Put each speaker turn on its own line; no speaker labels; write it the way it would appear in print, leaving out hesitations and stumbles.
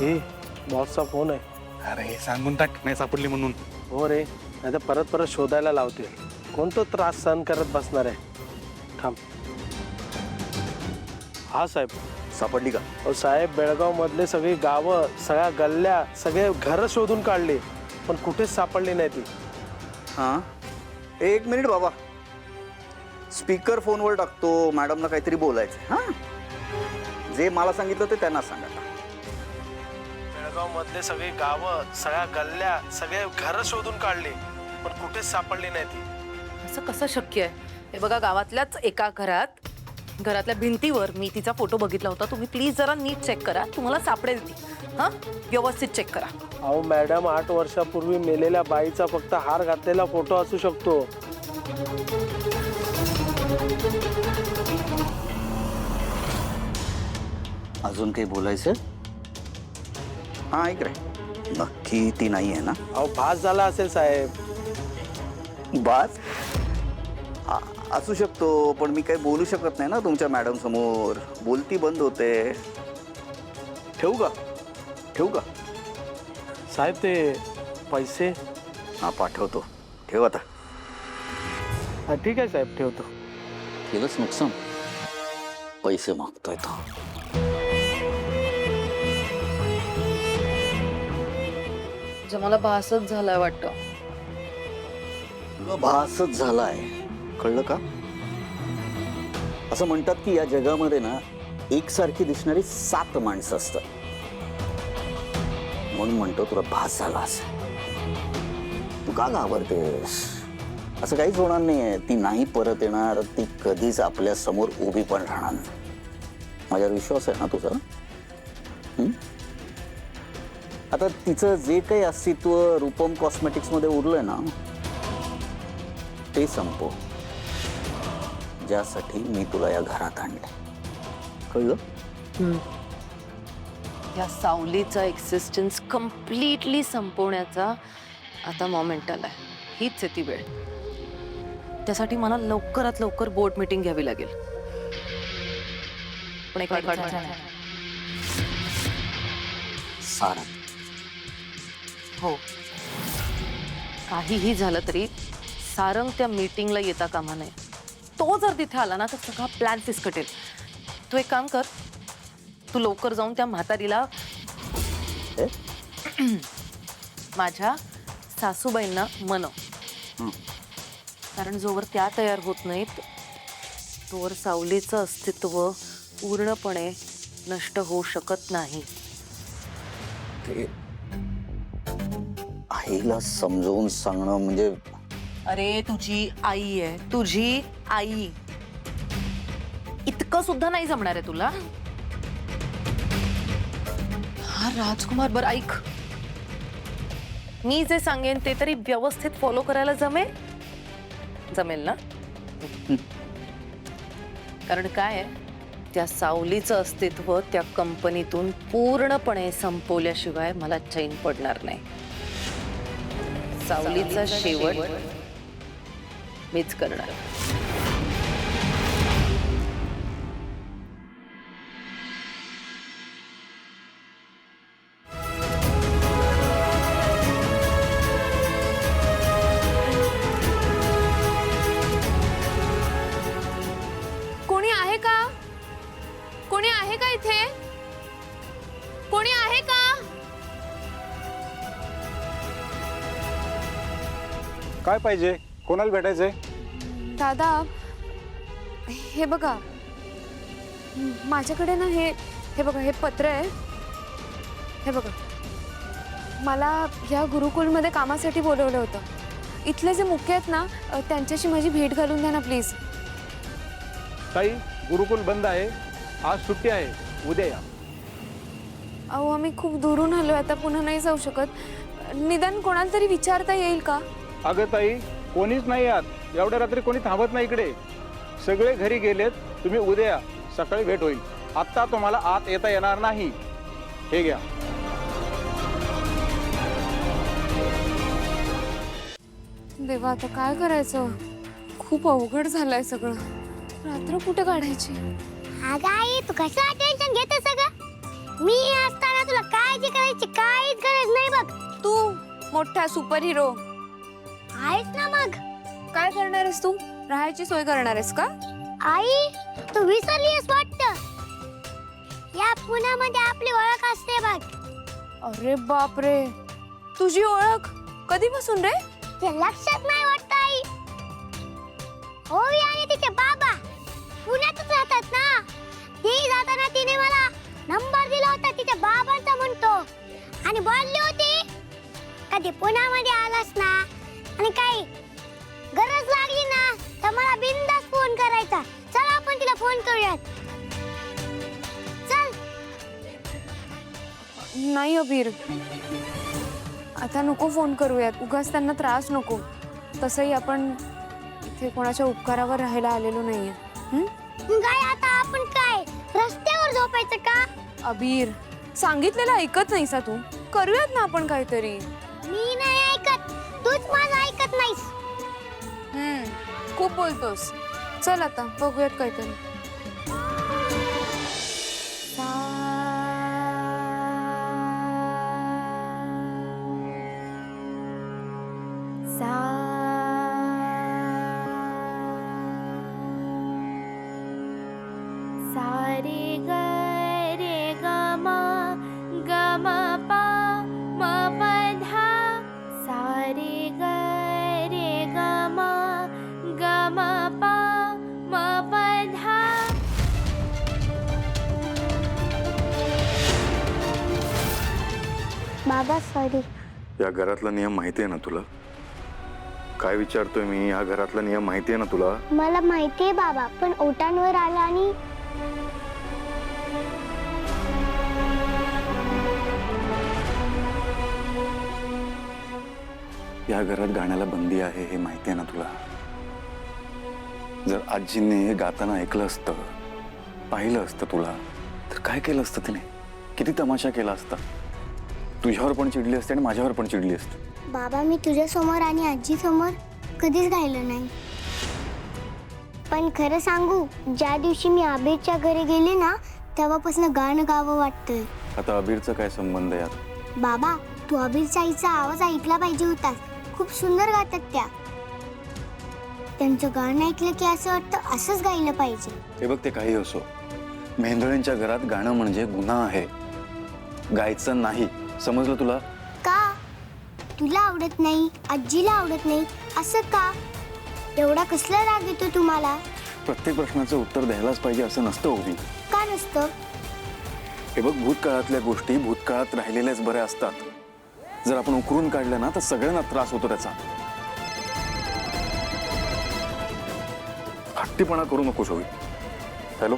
ए बॉसचा phone आहे.
अरे सांगून टाक नाही सापडली म्हणून.
हो रे, नाही तर परत परत शोधायला लावतील. कोणतो त्रास सहन करत बसणार आहे. थांब. हा साहेब.
सापडली का?
अहो साहेब, बेळगाव मधले सगळी गावं, सगळ्या गल्ल्या, सगळे घरं शोधून काढली, पण कुठेच सापडली नाही ती.
हां, एक मिनिट बाबा, स्पीकर फोनवर टाकतो, मॅडमना काहीतरी बोलायचं. हां, जे मला सांगितलं ते त्यांना सांगा.
बेळगाव मधले सगळी गावं, सगळ्या गल्ल्या, सगळे घरं शोधून काढली, पण कुठेच सापडली नाही ती.
असं कसं शक्य आहे? हे बघा, गावातल्याच एका घरातल्या भिंतीवर मी तिचा फोटो बघितला होता. तुम्ही प्लीज जरा नीट चेक करा, तुम्हाला सापडेल ती. हां, व्यवस्थित चेक करा.
अहो मॅडम, 8 वर्षापूर्वी मेलेल्या बाईचा फक्त हार घातलेला फोटो असू शकतो.
अजून काही बोलायचं? हां, ऐक रे, नक्की ती नाही आहे ना?
अहो भास झाला असेल साहेब.
बास असू शकतो, पण मी काही बोलू शकत नाही ना तुमच्या मॅडम समोर. बोलती बंद होते. ठेवू का?
साहेब ते पैसे.
हां, पाठवतो. ठेव आता.
हा ठीक आहे साहेब, ठेवतो.
केलंच नुकसान. पैसे मागतोय तो.
मला भासच झालाय वाटतं.
भासच झालाय, कळलं का? असं म्हणतात की या जगामध्ये ना एकसारखी दिसणारी 7 माणसं असतात. म्हणून म्हणतो तुला भास झाला असेल. तू का घाबरतेस? असं काहीच होणार नाहीये. ती नाही परत येणार. ती कधीच आपल्या समोर उभी पण राहणार नाही. माझ्यावर विश्वास आहे ना तुझा? आता तिचं जे काही अस्तित्व रूपम कॉस्मेटिक्स मध्ये उरलंय ना, ते संपव, ज्यासाठी मी तुला या घरात आणले. कळलं?
या सावलीचा एक्झिस्टन्स कम्प्लिटली संपवण्याचा आता मोमेंट आलाय. हीच आहे ती वेळ. त्यासाठी मला लवकरात लवकर बोर्ड मीटिंग घ्यावी लागेल. पण एक
सारंग.
हो, काहीही झालं तरी सारंग त्या मीटिंगला येता कामा नये. तो जर तिथे आला ना तर सगळा प्लॅन फिसकटेल. तू एक काम कर, तू लवकर जाऊन त्या म्हातारीला माझ्या सासूबाईंना मनव. कारण जोवर त्या तयार होत नाहीत तोवर सावलीचं अस्तित्व पूर्णपणे नष्ट होऊ शकत नाही.
ते आईला समजावून सांगणं म्हणजे?
अरे तुझी आई आहे, तुझी आई. इतकं सुद्धा नाही जमणार आहे तुला? हा राजकुमार, बर ऐक, मी जे सांगेन ते तरी व्यवस्थित फॉलो करायला जमेल ना? कारण काय आहे, त्या सावलीचं अस्तित्व त्या कंपनीतून पूर्णपणे संपवल्याशिवाय मला चैन पडणार नाही. सावलीचा शेवट मीच करणार.
कोणी आहे का? कोणी आहे का इथे? कोणी आहे का?
काय पाहिजे? कोणाला भेटायचंय?
दादा, हे बघा, माझ्याकडे ना हे बघा, हे पत्र आहे. हे बघा, मला या गुरुकुलमध्ये कामासाठी बोलवलं होतं. इथले जे मुख्य आहेत ना, त्यांच्याशी माझी भेट घालून द्या ना प्लीज.
ताई, गुरुकुल बंद आहे, आज सुट्टी आहे, उद्या या.
अहो, आम्ही खूप दुरून आलो, आता पुन्हा नाही जाऊ शकत. निदान कोणाला तरी विचारता येईल का?
अगं ताई, कोणीच नाही आत. एवढ्या रात्री कोणी थांबत नाही इकडे. सगळे घरी गेलेत. तुम्ही उद्या या, सकाळी भेट होईल. आत्ता तुम्हाला आत येता येणार नाही. हे घ्या.
देवा, आता काय करायचं? खूप अवघड झालंय सगळं. रात्र कुठे काढायची?
अगं आई, तू कसं टेन्शन घेते सगळं? मी असताना तुला काय काळजी करायची काहीच गरज नाही बघ.
तू मोठा सुपर हिरो
आहेस ना मग.
काय करणार आहेस तू? राहायची सोय करणार आहेस का?
आई तू विसरलीस वाटतं. या पुण्यामध्ये आपली ओळख असते बघ.
अरे बापरे, तुझी ओळख कधीपासून रे?
ते लक्षात नाही वाटत आई. ओवी आणि तिचे बाबा पुण्यातच राहतात ना. ती जाताना तिने मला नंबर दिला होता तिच्या बाबांचा म्हणतो आणि बोलली होती कधी पुण्यामध्ये आलास ना आणि काही गरज लागली ना तर मला बिनधास्त फोन करायचा. चल आपण तिला फोन करूयात. चल.
नाही अबीर, आता नको फोन करूयात. उगाच त्यांना त्रास नको. तसंही आपण इथे कोणाच्या उपकारावर राहायला आलेलो नाहीये.
काय आता आपण काय रस्त्यावर झोपायचं का?
अबीर, सांगितलेलं ऐकत नाहीस तू. करूयात ना आपण काहीतरी.
मी नाही ऐकत, तूच माझं ऐकत नाहीस.
खूप बोलतोस. चल आता बघूयात काहीतरी.
सारे ग रे ग म ग म प म प धा. सारे ग रे ग म ग म प म प धा. बाबा सॉरी.
या घरातला नियम माहिती आहे ना तुला? काय विचारतोय मी? या घरातला नियम माहिती आहे ना तुला?
मला माहितीये बाबा, पण ओटांवर आला आणि
या घरात गाण्याला बंदी आहे हे माहिती आहे ना तुला? जर आजीने गाताना ऐकलं असतं, पाहिलं असतं तुला, तर काय केलं असतं तिने? किती तमाशा केला असता. तुझ्यावर पण चिडली असते आणि माझ्यावर पण चिडली असते.
बाबा मी तुझ्या समोर आणि आजी समोर कधीच गायलं नाही. पण खरं सांगू, ज्या दिवशी मी अबीरच्या घरी गेले ना तेव्हापासून गाणं गावं वाटतंय.
आता अबीरचा काय संबंध यात?
बाबा तू अबीरच्या आईचा आवाज ऐकला पाहिजे होतास. खूप सुंदर गातात त्या. त्यांचं गाणं ऐकलं की असं वाटतं असंच गायलं पाहिजे.
हे बघ, ते काही असो, मेंढळ्यांच्या घरात गाणं म्हणजे गुन्हा आहे. गायचं नाही, समजलं तुला?
का? तुला आवडत नाही, आजीला आवडत नाही, असं का? एवढा कसला राग येतो तुम्हाला?
प्रत्येक प्रश्नाचं उत्तर द्यायलाच पाहिजे असं नसतं ओवी.
का नसतं?
हे बघ, भूतकाळातल्या गोष्टी भूतकाळात राहिलेल्याच बऱ्या असतात. जर आपण उकरून काढल्या ना तर सगळ्यांना त्रास होतो त्याचा. हट्टीपणा करू नकोस ओवी. हॅलो.